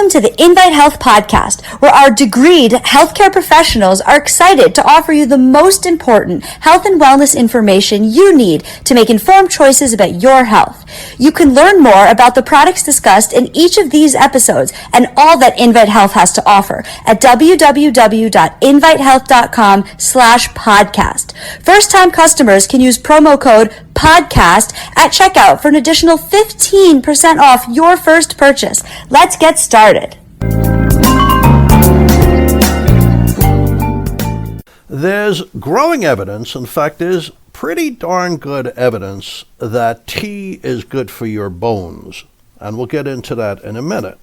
Welcome to the Invite Health podcast, where our degreed healthcare professionals are excited to offer you the most important health and wellness information you need to make informed choices about your health. You can learn more about the products discussed in each of these episodes and all that Invite Health has to offer at www.invitehealth.com/podcast. First-time customers can use promo code podcast at checkout for an additional 15% off your first purchase. Let's get started. There's growing evidence, in fact, there's pretty darn good evidence that tea is good for your bones. And we'll get into that in a minute.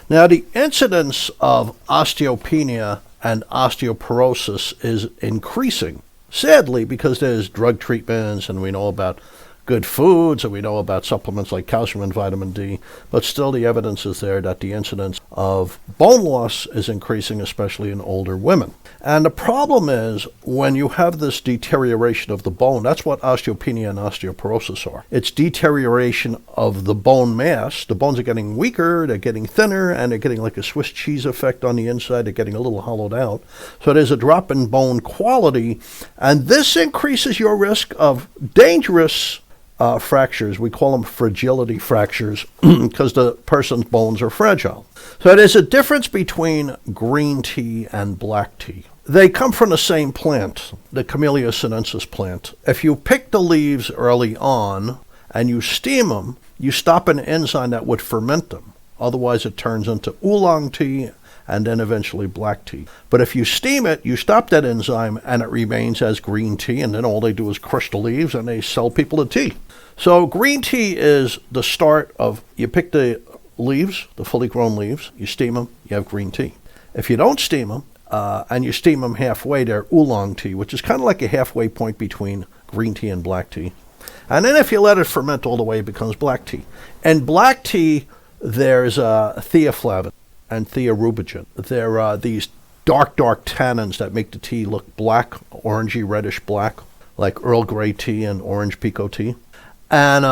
Now, the incidence of osteopenia and osteoporosis is increasing. Sadly, because there's drug treatments and we know about good foods and we know about supplements like calcium and vitamin D, but still the evidence is there that the incidence of bone loss is increasing, especially in older women. And the problem is when you have this deterioration of the bone, that's what osteopenia and osteoporosis are. It's deterioration of the bone mass. The bones are getting weaker, they're getting thinner, and they're getting like a Swiss cheese effect on the inside. They're getting a little hollowed out. So there's a drop in bone quality, and this increases your risk of dangerous fractures. We call them fragility fractures because the person's bones are fragile. So there's a difference between green tea and black tea. They come from the same plant, the Camellia sinensis plant. If you pick the leaves early on and you steam them, you stop an enzyme that would ferment them. Otherwise it turns into oolong tea and then eventually black tea. But if you steam it, you stop that enzyme and it remains as green tea, and then all they do is crush the leaves and they sell people the tea. So green tea is the start of, you pick the leaves, the fully grown leaves, you steam them, you have green tea. If you don't steam them, and you steam them halfway, they're oolong tea, which is kind of like a halfway point between green tea and black tea. And then if you let it ferment all the way, it becomes black tea. And black tea, there's theaflavin and theorubicin. They're these dark tannins that make the tea look black, orangey, reddish black, like Earl Grey tea and orange pekoe tea. And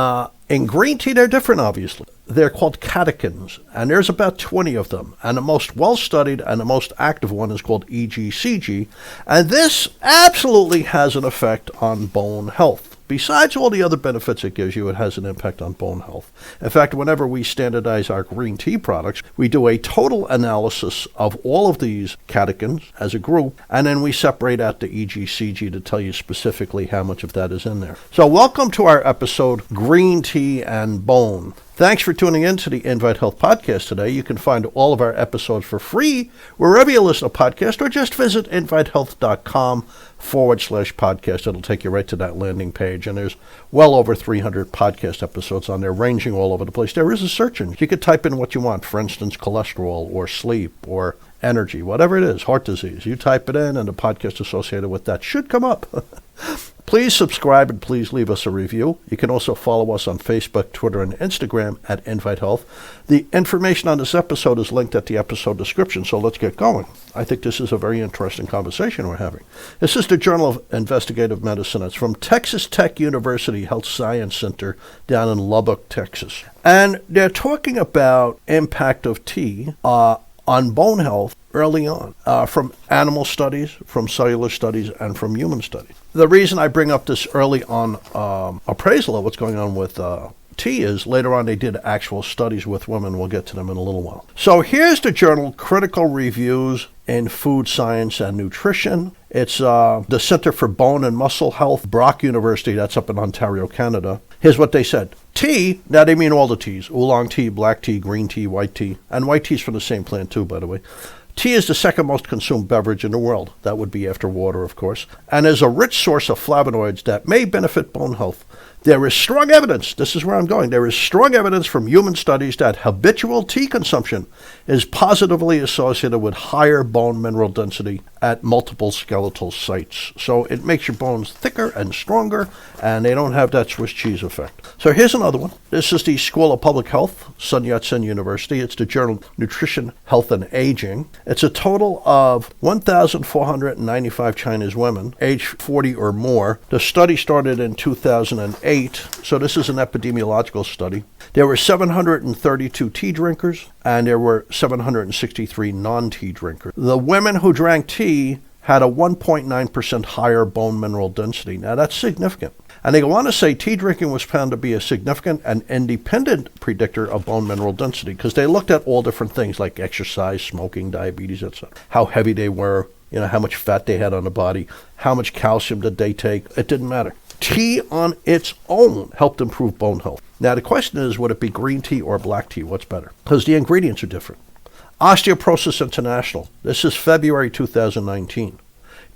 in green tea, they're different, obviously. They're called catechins, and there's about 20 of them. And the most well-studied and the most active one is called EGCG. And this absolutely has an effect on bone health. Besides all the other benefits it gives you, it has an impact on bone health. In fact, whenever we standardize our green tea products, we do a total analysis of all of these catechins as a group, and then we separate out the EGCG to tell you specifically how much of that is in there. So welcome to our episode, Green Tea and Bone. Thanks for tuning in to the Invite Health podcast today. You can find all of our episodes for free wherever you listen to podcasts, or just visit invitehealth.com/podcast. It'll take you right to that landing page, and there's well over 300 podcast episodes on there, ranging all over the place. There is a search engine. You could type in what you want, for instance, cholesterol or sleep or energy, whatever it is, heart disease. You type it in, and the podcast associated with that should come up. Please subscribe and please leave us a review. You can also follow us on Facebook, Twitter, and Instagram at Invite Health. The information on this episode is linked at the episode description, so let's get going. I think this is a very interesting conversation we're having. This is the Journal of Investigative Medicine. It's from Texas Tech University Health Science Center down in Lubbock, Texas. And they're talking about impact of tea on bone health early on, from animal studies, from cellular studies, and from human studies. The reason I bring up this early on appraisal of what's going on with tea is later on they did actual studies with women. We'll get to them in a little while. So here's the journal, Critical Reviews in Food Science and Nutrition. It's the Center for Bone and Muscle Health, Brock University, that's up in Ontario, Canada. Here's what they said. Tea, now they mean all the teas, oolong tea, black tea, green tea, white tea, and white tea's from the same plant too, by the way. Tea is the second most consumed beverage in the world. That would be after water, of course, and is a rich source of flavonoids that may benefit bone health. There is strong evidence, this is where I'm going, there is strong evidence from human studies that habitual tea consumption is positively associated with higher bone mineral density at multiple skeletal sites. So it makes your bones thicker and stronger, and they don't have that Swiss cheese effect. So here's another one. This is the School of Public Health, Sun Yat-sen University. It's the journal Nutrition, Health, and Aging. It's a total of 1,495 Chinese women, age 40 or more. The study started in 2008. 2008, so this is an epidemiological study, there were 732 tea drinkers and there were 763 non-tea drinkers. The women who drank tea had a 1.9% higher bone mineral density. Now that's significant. And they go on to say tea drinking was found to be a significant and independent predictor of bone mineral density because they looked at all different things like exercise, smoking, diabetes, etc. How heavy they were, how much fat they had on the body, how much calcium did they take. It didn't matter. Tea on its own helped improve bone health. Now the question is, would it be green tea or black tea? What's better? Because the ingredients are different. Osteoporosis International. This is February 2019.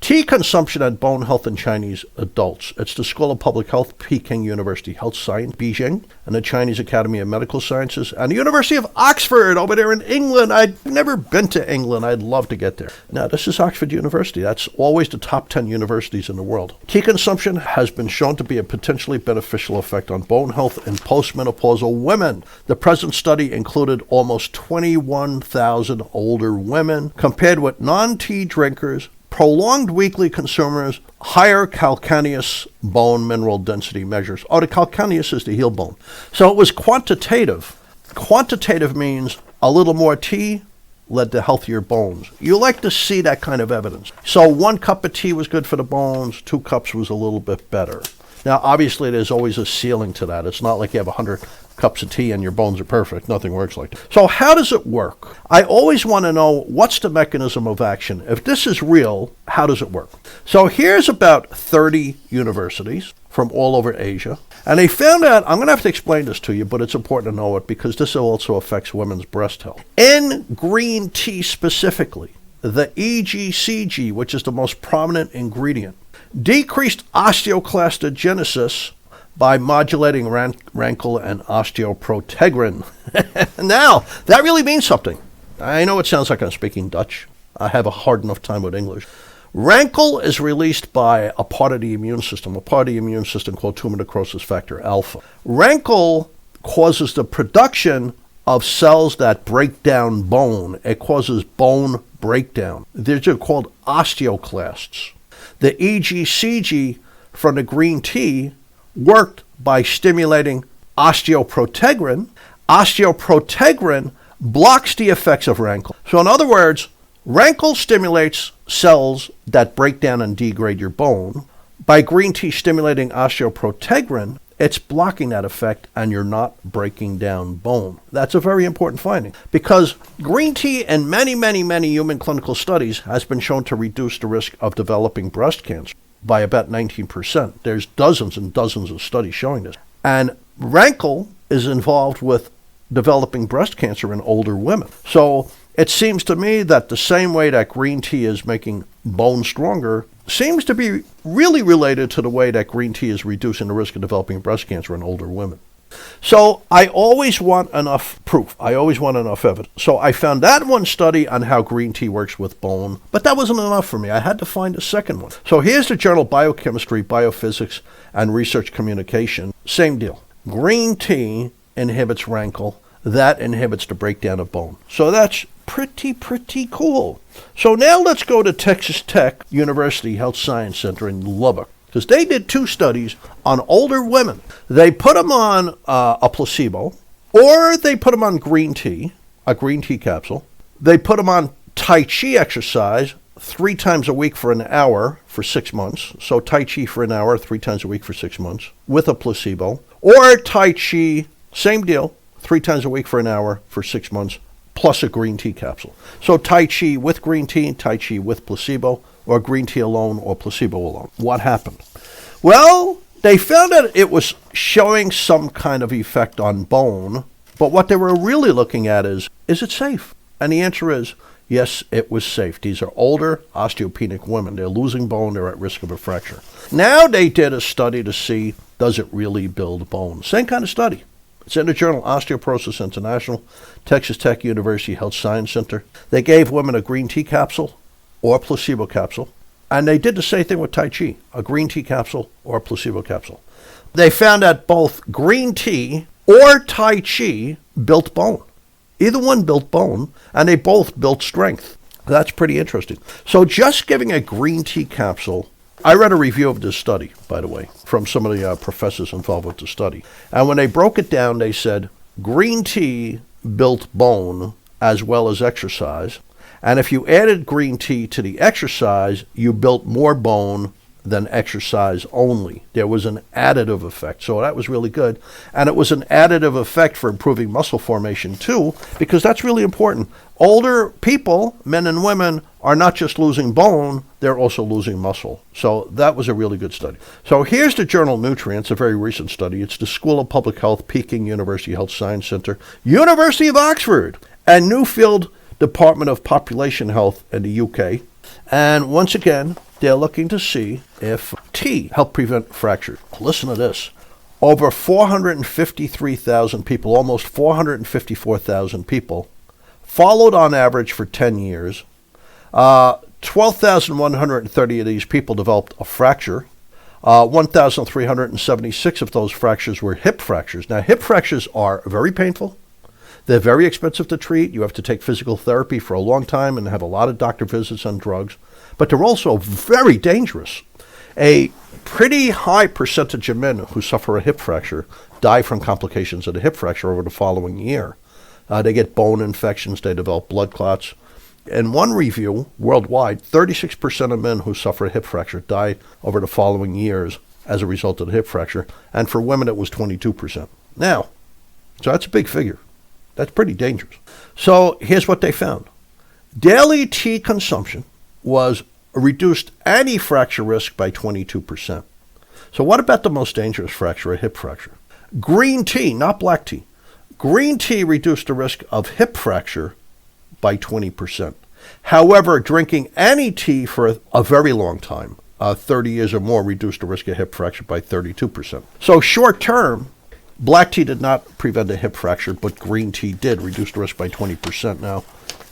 Tea consumption and bone health in Chinese adults. It's the School of Public Health, Peking University Health Science, Beijing, and the Chinese Academy of Medical Sciences, and the University of Oxford over there in England. I've never been to England. I'd love to get there. Now, this is Oxford University. That's always the top 10 universities in the world. Tea consumption has been shown to be a potentially beneficial effect on bone health in postmenopausal women. The present study included almost 21,000 older women compared with non-tea drinkers, prolonged weekly consumers, higher calcaneus bone mineral density measures. Oh, the calcaneus is the heel bone. So it was quantitative. Quantitative means a little more tea led to healthier bones. You like to see that kind of evidence. So 1 cup of tea was good for the bones, 2 cups was a little bit better. Now, obviously, there's always a ceiling to that. It's not like you have 100 cups of tea and your bones are perfect. Nothing works like that. So how does it work? I always want to know what's the mechanism of action. If this is real, how does it work? So here's about 30 universities from all over Asia. And they found out, I'm going to have to explain this to you, but it's important to know it because this also affects women's breast health. In green tea specifically, the EGCG, which is the most prominent ingredient, decreased osteoclastogenesis by modulating rankle and osteoprotegrin. Now, that really means something. I know it sounds like I'm speaking Dutch. I have a hard enough time with English. Rankle is released by a part of the immune system called tumor necrosis factor alpha. Rankle causes the production of cells that break down bone. It causes bone breakdown. They're called osteoclasts. The EGCG from the green tea worked by stimulating osteoprotegrin. Osteoprotegrin blocks the effects of rankle. So in other words, rankle stimulates cells that break down and degrade your bone. By green tea stimulating osteoprotegrin, it's blocking that effect and you're not breaking down bone. That's a very important finding because green tea in many, many, many human clinical studies has been shown to reduce the risk of developing breast cancer by about 19%. There's dozens and dozens of studies showing this. And rankle is involved with developing breast cancer in older women. So it seems to me that the same way that green tea is making bone stronger seems to be really related to the way that green tea is reducing the risk of developing breast cancer in older women. So I always want enough proof. I always want enough evidence. So I found that one study on how green tea works with bone, but that wasn't enough for me. I had to find a second one. So here's the journal Biochemistry, Biophysics, and Research Communication. Same deal. Green tea inhibits rankle. That inhibits the breakdown of bone. So that's pretty cool. So now let's go to Texas Tech University Health Science Center in Lubbock, because they did 2 studies on older women. They put them on a placebo, or they put them on green tea, a green tea capsule. They put them on Tai Chi exercise 3 times a week for an hour for 6 months. So Tai Chi for an hour, 3 times a week for 6 months with a placebo. Or Tai Chi, same deal, 3 times a week for an hour for 6 months plus a green tea capsule. So Tai Chi with green tea, Tai Chi with placebo, or green tea alone or placebo alone. What happened? Well, they found that it was showing some kind of effect on bone, but what they were really looking at is it safe? And the answer is, yes, it was safe. These are older osteopenic women. They're losing bone. They're at risk of a fracture. Now they did a study to see, does it really build bone? Same kind of study. It's in the journal Osteoporosis International, Texas Tech University Health Science Center. They gave women a green tea capsule or a placebo capsule, and they did the same thing with Tai Chi, a green tea capsule or a placebo capsule. They found that both green tea or Tai Chi built bone. Either one built bone, and they both built strength. That's pretty interesting. So just giving a green tea capsule I read a review of this study, by the way, from some of the professors involved with the study. And when they broke it down, they said green tea built bone as well as exercise. And if you added green tea to the exercise, you built more bone than exercise only. There was an additive effect. So that was really good. And it was an additive effect for improving muscle formation too, because that's really important. Older people, men and women, are not just losing bone, they're also losing muscle. So that was a really good study. So here's the journal Nutrients, a very recent study. It's the School of Public Health, Peking University Health Science Center, University of Oxford, and Newfield Department of Population Health in the UK. And once again, they're looking to see if tea helped prevent fractures. Listen to this. Over 453,000 people, almost 454,000 people, followed on average for 10 years. 12,130 of these people developed a fracture. 1,376 of those fractures were hip fractures. Now, hip fractures are very painful. They're very expensive to treat. You have to take physical therapy for a long time and have a lot of doctor visits and drugs. But they're also very dangerous. A pretty high percentage of men who suffer a hip fracture die from complications of the hip fracture over the following year. They get bone infections. They develop blood clots. In one review, worldwide, 36% of men who suffer a hip fracture die over the following years as a result of the hip fracture. And for women, it was 22%. Now, so that's a big figure. That's pretty dangerous. So here's what they found. Daily tea consumption was reduced any fracture risk by 22%. So what about the most dangerous fracture, a hip fracture? Green tea, not black tea. Green tea reduced the risk of hip fracture by 20%. However, drinking any tea for a very long time, 30 years or more, reduced the risk of hip fracture by 32%. So short term, black tea did not prevent a hip fracture, but green tea did reduce the risk by 20%. Now,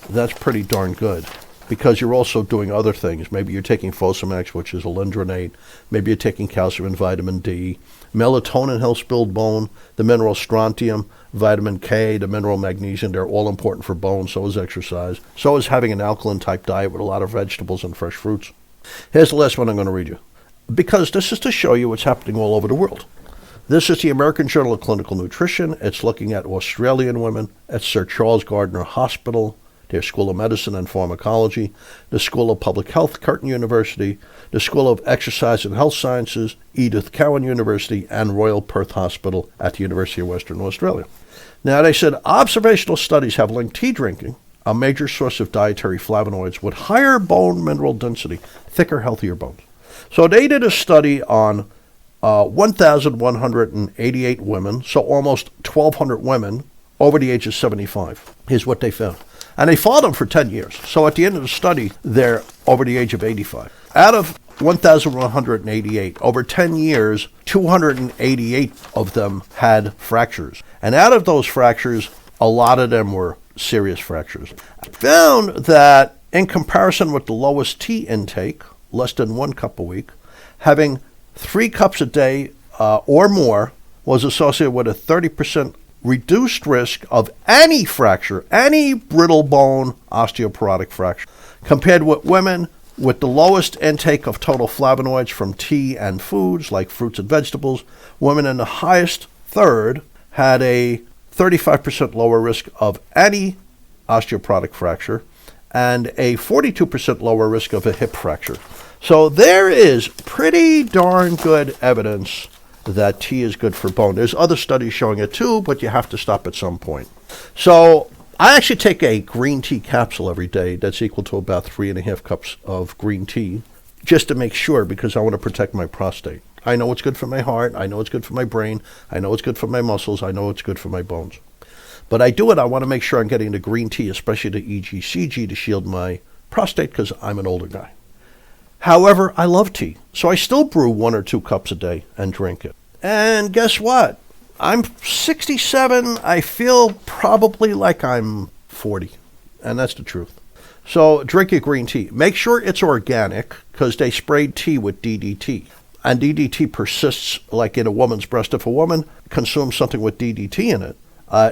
that's pretty darn good because you're also doing other things. Maybe you're taking Fosamax, which is a alendronate. Maybe you're taking calcium and vitamin D. Melatonin helps build bone. The mineral strontium, vitamin K, the mineral magnesium, they're all important for bone. So is exercise. So is having an alkaline-type diet with a lot of vegetables and fresh fruits. Here's the last one I'm going to read you, because this is to show you what's happening all over the world. This is the American Journal of Clinical Nutrition. It's looking at Australian women at Sir Charles Gardner Hospital, their School of Medicine and Pharmacology, the School of Public Health, Curtin University, the School of Exercise and Health Sciences, Edith Cowan University, and Royal Perth Hospital at the University of Western Australia. Now, they said observational studies have linked tea drinking, a major source of dietary flavonoids, with higher bone mineral density, thicker, healthier bones. So they did a study on 1,188 women, so almost 1,200 women over the age of 75. Here's what they found. And they followed them for 10 years. So at the end of the study, they're over the age of 85. Out of 1,188, over 10 years, 288 of them had fractures. And out of those fractures, a lot of them were serious fractures. I found that in comparison with the lowest tea intake, less than 1 cup a week, having 3 cups a day or more was associated with a 30% reduced risk of any fracture, any brittle bone osteoporotic fracture, compared with women with the lowest intake of total flavonoids from tea and foods like fruits and vegetables. Women in the highest third had a 35% lower risk of any osteoporotic fracture and a 42% lower risk of a hip fracture. So there is pretty darn good evidence that tea is good for bone. There's other studies showing it too, but you have to stop at some point. So I actually take a green tea capsule every day that's equal to about 3.5 cups of green tea, just to make sure, because I want to protect my prostate. I know it's good for my heart. I know it's good for my brain. I know it's good for my muscles. I know it's good for my bones. But I do it, I want to make sure I'm getting the green tea, especially the EGCG, to shield my prostate, because I'm an older guy. However, I love tea, so I still brew 1 or 2 cups a day and drink it. And guess what? I'm 67. I feel probably like I'm 40, and that's the truth. So drink your green tea. Make sure it's organic, because they sprayed tea with DDT. And DDT persists like in a woman's breast. If a woman consumes something with DDT in it,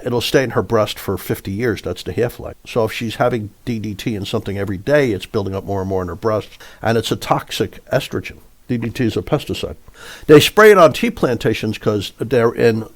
it'll stay in her breast for 50 years. That's the half-life. So if she's having DDT in something every day, it's building up more and more in her breasts, and it's a toxic estrogen. DDT is a pesticide. They spray it on tea plantations because they're in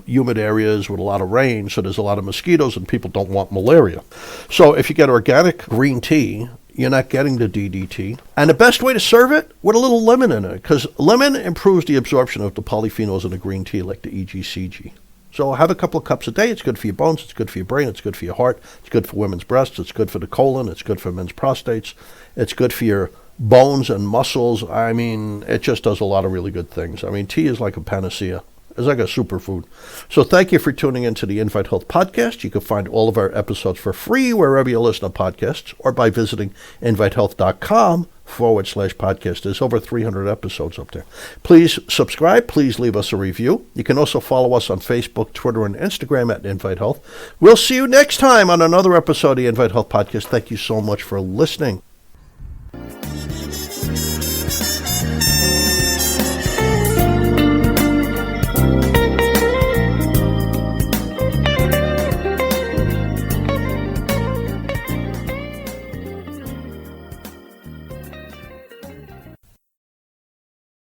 humid areas with a lot of rain, so there's a lot of mosquitoes and people don't want malaria. So if you get organic green tea, you're not getting the DDT. And the best way to serve it, with a little lemon in it, because lemon improves the absorption of the polyphenols in the green tea, like the EGCG. So have a couple of cups a day. It's good for your bones, it's good for your brain, it's good for your heart, it's good for women's breasts, it's good for the colon, it's good for men's prostates, it's good for your bones and muscles. I mean, it just does a lot of really good things. I mean, tea is like a panacea. It's like a superfood. So thank you for tuning into the Invite Health podcast. You can find all of our episodes for free wherever you listen to podcasts or by visiting invitehealth.com/podcast. There's over 300 episodes up there. Please subscribe. Please leave us a review. You can also follow us on Facebook, Twitter, and Instagram at Invite Health. We'll see you next time on another episode of the Invite Health podcast. Thank you so much for listening.